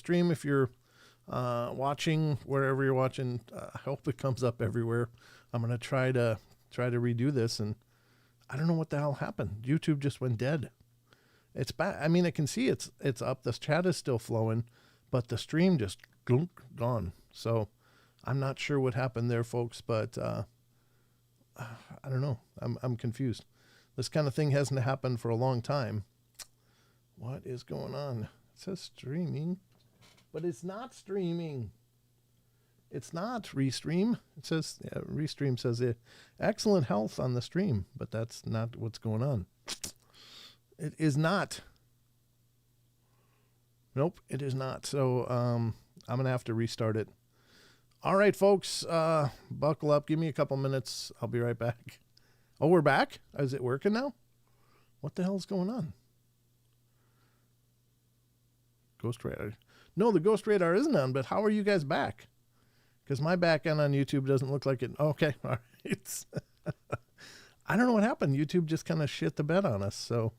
stream if you're watching wherever you're watching. I hope it comes up everywhere. I'm going to try to redo this, and I don't know what the hell happened. YouTube just went dead. It's back. I mean, I can see it's up. The chat is still flowing, but the stream just gone. So I'm not sure what happened there, folks, but I don't know. I'm confused. This kind of thing hasn't happened for a long time. What is going on? It says streaming, but it's not streaming. It's not restream. It says restream says excellent health on the stream, but that's not what's going on. It is not. Nope, it is not. So I'm going to have to restart it. All right, folks, buckle up. Give me a couple minutes. I'll be right back. Oh, we're back? Is it working now? What the hell is going on? Ghost Radar. No, the Ghost Radar isn't on, but how are you guys back? Because my back end on YouTube doesn't look like it. Okay, all right. I don't know what happened. YouTube just kind of shit the bed on us, so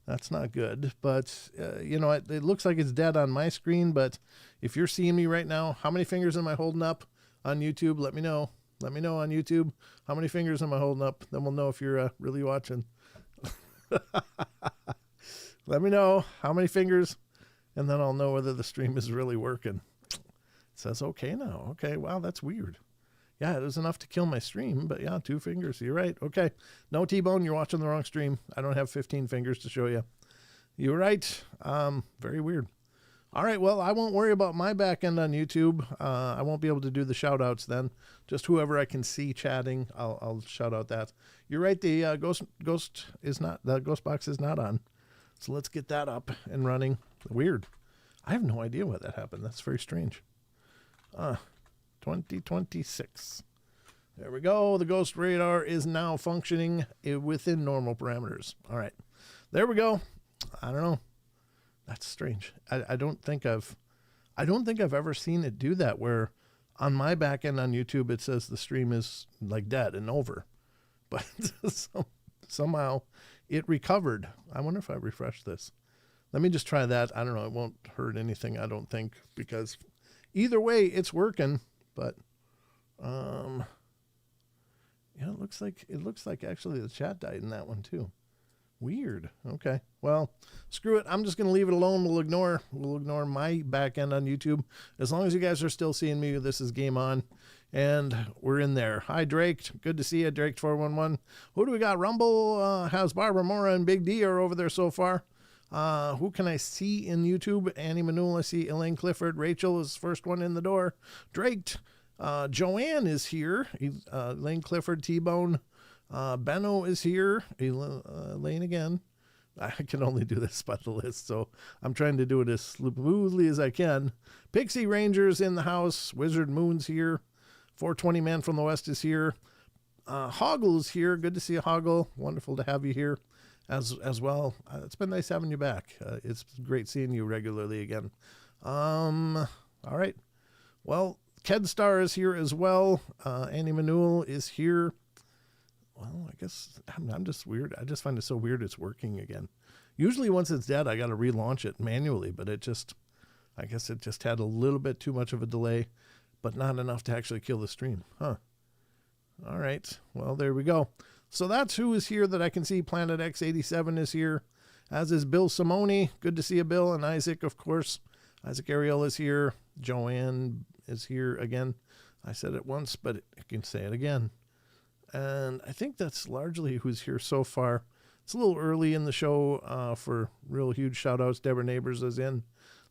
that's not good. But, it looks like it's dead on my screen, but if you're seeing me right now, how many fingers am I holding up on YouTube? Let me know. Let me know on YouTube. How many fingers am I holding up? Then we'll know if you're really watching. Let me know how many fingers, and then I'll know whether the stream is really working. It says okay now. Okay, wow, that's weird. Yeah, it was enough to kill my stream, but yeah, 2 fingers. You're right. Okay. No, T-Bone, you're watching the wrong stream. I don't have 15 fingers to show you. You're right. Very weird. All right, well, I won't worry about my back end on YouTube. I won't be able to do the shout-outs then. Just whoever I can see chatting, I'll shout out that. You're right, the ghost is not, the ghost box is not on. So let's get that up and running. Weird. I have no idea why that happened. That's very strange. 2026. There we go. The Ghost Radar is now functioning within normal parameters. All right. There we go. I don't know. That's strange. I don't think I've ever seen it do that, where on my back end on YouTube it says the stream is like dead and over. But somehow it recovered. I wonder if I refresh this. Let me just try that. I don't know. It won't hurt anything, I don't think, because either way it's working. But yeah, it looks like actually the chat died in that one too. Weird. Okay. Well, screw it. I'm just going to leave it alone. We'll ignore my back end on YouTube. As long as you guys are still seeing me, this is game on. And we're in there. Hi, Drake. Good to see you, Drake411. Who do we got? Rumble has Barbara Mora and Big D are over there so far. Who can I see in YouTube? Annie Manul, I see Elaine Clifford. Rachel is first one in the door. Drake. Joanne is here. Elaine Clifford, T-Bone. Benno is here. Elaine again. I can only do this by the list, so I'm trying to do it as smoothly as I can. Pixie Ranger's in the house. Wizard Moon's here. 420 Man from the West is here. Hoggle's here. Good to see you, Hoggle. Wonderful to have you here as well. It's been nice having you back. It's great seeing you regularly again. All right. Well, Kedstar is here as well. Annie Manul is here. Well, I guess I'm just weird. I just find it so weird it's working again. Usually once it's dead, I got to relaunch it manually, but I guess it just had a little bit too much of a delay, but not enough to actually kill the stream. Huh. All right. Well, there we go. So that's who is here that I can see. Planet X87 is here, as is Bill Simone. Good to see you, Bill. And Isaac, of course. Isaac Ariel is here. Joanne is here again. I said it once, but I can say it again. And I think that's largely who's here so far. It's a little early in the show for real huge shout-outs. Deborah Neighbors is in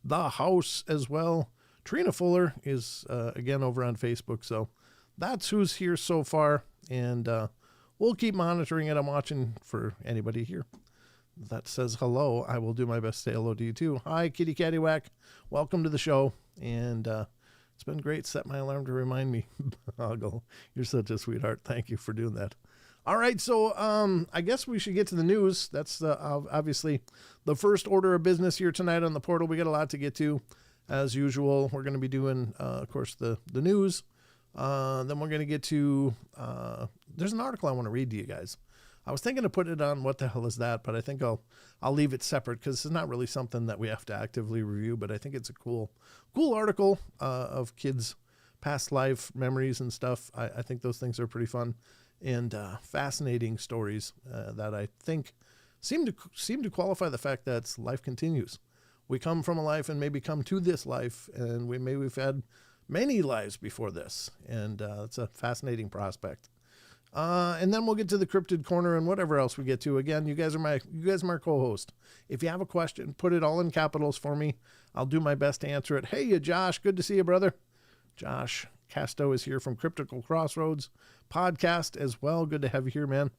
the house as well. Trina Fuller is, again, over on Facebook. So that's who's here so far. And we'll keep monitoring it. I'm watching for anybody here that says hello. I will do my best to say hello to you, too. Hi, Kitty Caddywhack. Welcome to the show. And it's been great. Set my alarm to remind me. Hoggle, you're such a sweetheart. Thank you for doing that. All right, so I guess we should get to the news. That's obviously the first order of business here tonight on the portal. We got a lot to get to, as usual. We're going to be doing, of course, the news. Then we're going to get to, there's an article I want to read to you guys. I was thinking of putting it on What the Hell Is That, but I think I'll leave it separate because it's not really something that we have to actively review, but I think it's a cool article of kids' past life memories and stuff. I think those things are pretty fun and fascinating stories that I think seem to qualify the fact that life continues. We come from a life and maybe come to this life, and we've had many lives before this, and it's a fascinating prospect. And then we'll get to the cryptid corner and whatever else we get to. Again, you guys are my co-host. If you have a question, put it all in capitals for me. I'll do my best to answer it. Hey, Josh, good to see you, brother. Josh Casto is here from Cryptical Crossroads podcast as well. Good to have you here, man.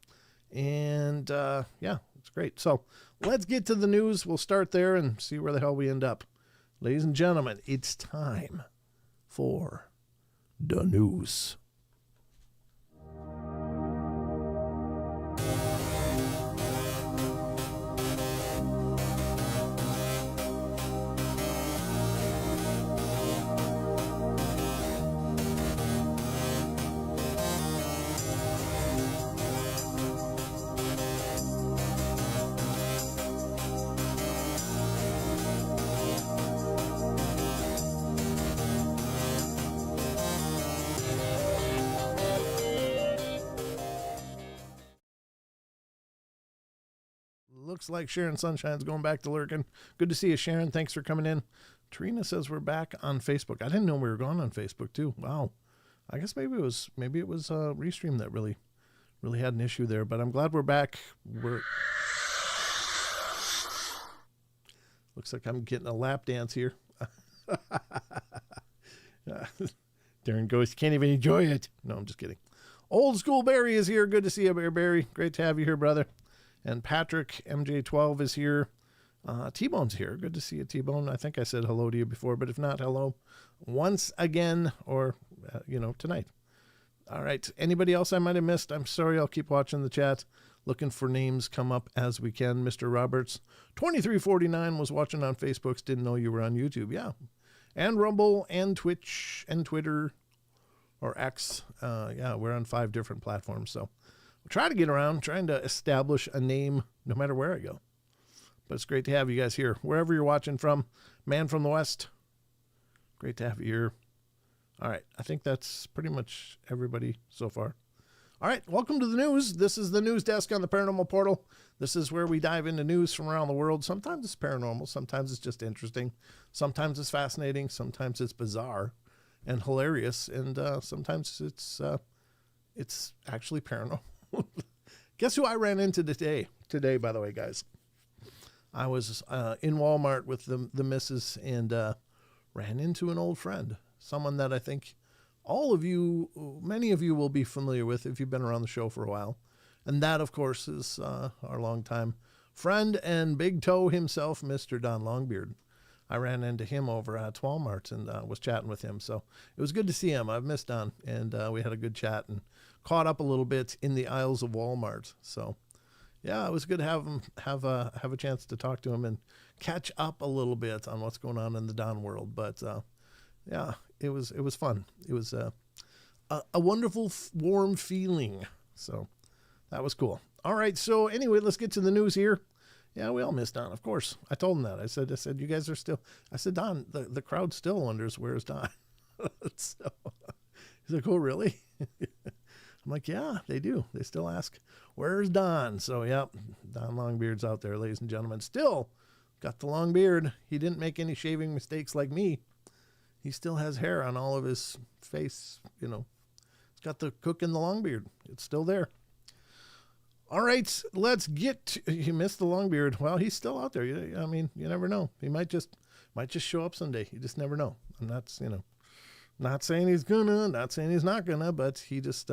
And yeah, it's great. So let's get to the news. We'll start there and see where the hell we end up. Ladies and gentlemen, it's time for the news. Looks like Sharon Sunshine's going back to lurking. Good to see you, Sharon. Thanks for coming in. Trina says we're back on Facebook. I didn't know we were gone on Facebook too. Wow. I guess maybe it was Restream that really had an issue there, but I'm glad we're back. Looks like I'm getting a lap dance here. Darren goes, can't even enjoy it. No, I'm just kidding. Old School Barry is here. Good to see you, Barry. Great to have you here, brother. And Patrick MJ12 is here. T-Bone's here. Good to see you, T-Bone. I think I said hello to you before, but if not, hello once again, or, tonight. All right. Anybody else I might have missed? I'm sorry. I'll keep watching the chat, looking for names come up as we can. Mr. Roberts, 2349 was watching on Facebook. Didn't know you were on YouTube. Yeah. And Rumble and Twitch and Twitter or X. Yeah, we're on 5 different platforms. So we'll try to get around, trying to establish a name no matter where I go. But it's great to have you guys here. Wherever you're watching from, Man from the West, great to have you here. All right, I think that's pretty much everybody so far. All right, welcome to the news. This is the news desk on the Paranormal Portal. This is where we dive into news from around the world. Sometimes it's paranormal, sometimes it's just interesting, sometimes it's fascinating, sometimes it's bizarre and hilarious, and sometimes it's actually paranormal. Guess who I ran into today, by the way, guys? I was in Walmart with the missus and ran into an old friend, someone that I think many of you will be familiar with if you've been around the show for a while. And that, of course, is our longtime friend and big toe himself, Mr. Don Longbeard. I ran into him over at Walmart and was chatting with him. So it was good to see him. I've missed Don, and we had a good chat and caught up a little bit in the aisles of Walmart. So yeah, it was good to have him have a chance to talk to him and catch up a little bit on what's going on in the Don world. But yeah, it was fun. It was a wonderful, warm feeling. So that was cool. All right. So anyway, let's get to the news here. Yeah, we all missed Don, of course. I told him that. I said, you guys are still. I said, Don, the crowd still wonders where's Don. So he's like, oh, really? I'm like, yeah, they do. They still ask, where's Don? So, yep, Don Longbeard's out there, ladies and gentlemen. Still got the long beard. He didn't make any shaving mistakes like me. He still has hair on all of his face. He's got the cook in the long beard. It's still there. All right, let's get you missed the long beard. Well, he's still out there. I mean, you never know. He might just show up someday. You just never know. I'm not, not saying he's gonna, not saying he's not gonna, but he just,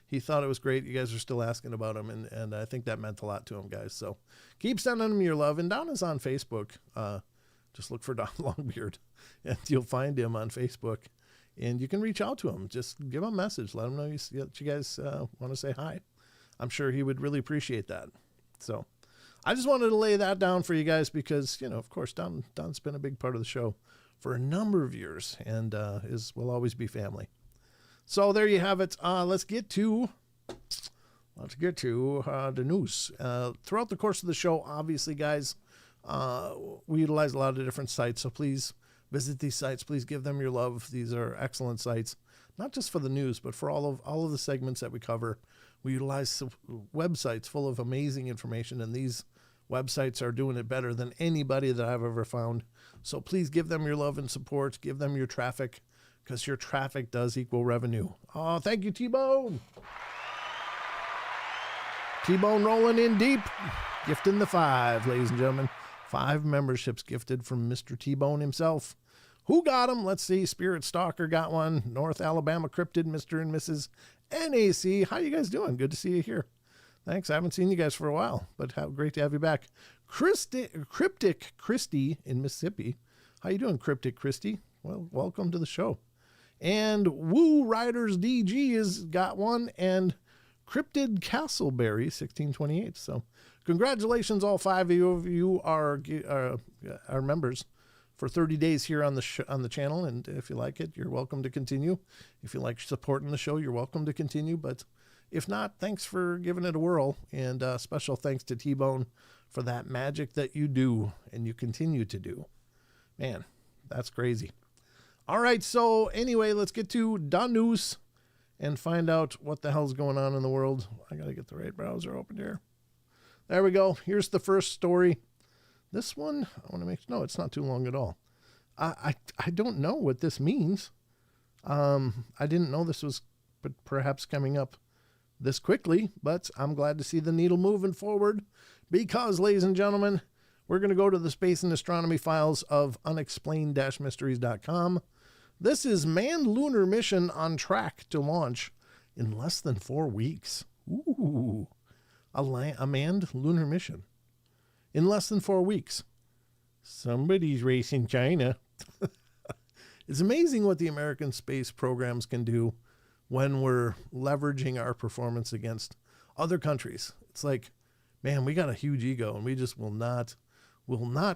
he thought it was great. You guys are still asking about him, and I think that meant a lot to him, guys. So keep sending him your love. And Don is on Facebook. Just look for Don Longbeard, and you'll find him on Facebook. And you can reach out to him. Just give him a message. Let him know that you guys want to say hi. I'm sure he would really appreciate that. So I just wanted to lay that down for you guys because, of course, Don's been a big part of the show for a number of years and will always be family. So there you have it. Let's get to let's get to the news. Throughout the course of the show, obviously, guys, we utilize a lot of different sites, so please visit these sites. Please give them your love. These are excellent sites, not just for the news, but for all of the segments that we cover. We utilize websites full of amazing information, and these websites are doing it better than anybody that I've ever found. So please give them your love and support. Give them your traffic, because your traffic does equal revenue. Oh, thank you, T-Bone. T-Bone rolling in deep, gifting the 5, ladies and gentlemen. 5 memberships gifted from Mr. T-Bone himself. Who got them? Let's see. Spirit Stalker got one. North Alabama Cryptid, Mr. and Mrs. NAC. How you guys doing? Good to see you here. Thanks. I haven't seen you guys for a while, but how great to have you back. Cryptic Christy in Mississippi. How you doing, Cryptic Christy? Well, welcome to the show. And Woo Riders DG has got one, and Cryptid Castleberry 1628. So congratulations, all 5 of you are members for 30 days here on the channel. And if you like it, you're welcome to continue. If you like supporting the show, you're welcome to continue. But if not, thanks for giving it a whirl. And special thanks to T-Bone for that magic that you do and you continue to do. Man, that's crazy. All right, so anyway, let's get to the news and find out what the hell's going on in the world. I got to get the right browser open here. There we go. Here's the first story. This one, I want to make no, it's not too long at all. I don't know what this means. I didn't know this was perhaps coming up this quickly, but I'm glad to see the needle moving forward because, ladies and gentlemen, we're going to go to the space and astronomy files of unexplained-mysteries.com. This is manned lunar mission on track to launch in less than 4 weeks. Ooh, a manned lunar mission in less than 4 weeks. Somebody's racing China. It's amazing what the American space programs can do when we're leveraging our performance against other countries. It's like, man, we got a huge ego and we just will not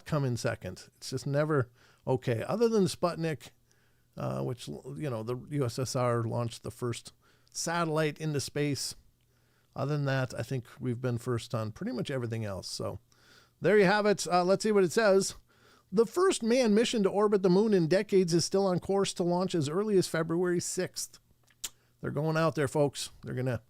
come in second. It's just never okay. Other than Sputnik, which, you know, the USSR launched the first satellite into space. Other than that, I think we've been first on pretty much everything else. So there you have it. Let's see what it says. The first manned mission to orbit the moon in decades is still on course to launch as early as February 6th. They're going out there, folks. They're going to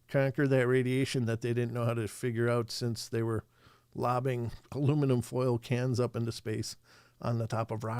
conquer that radiation that they didn't know how to figure out since they were lobbing aluminum foil cans up into space on the top of rockets.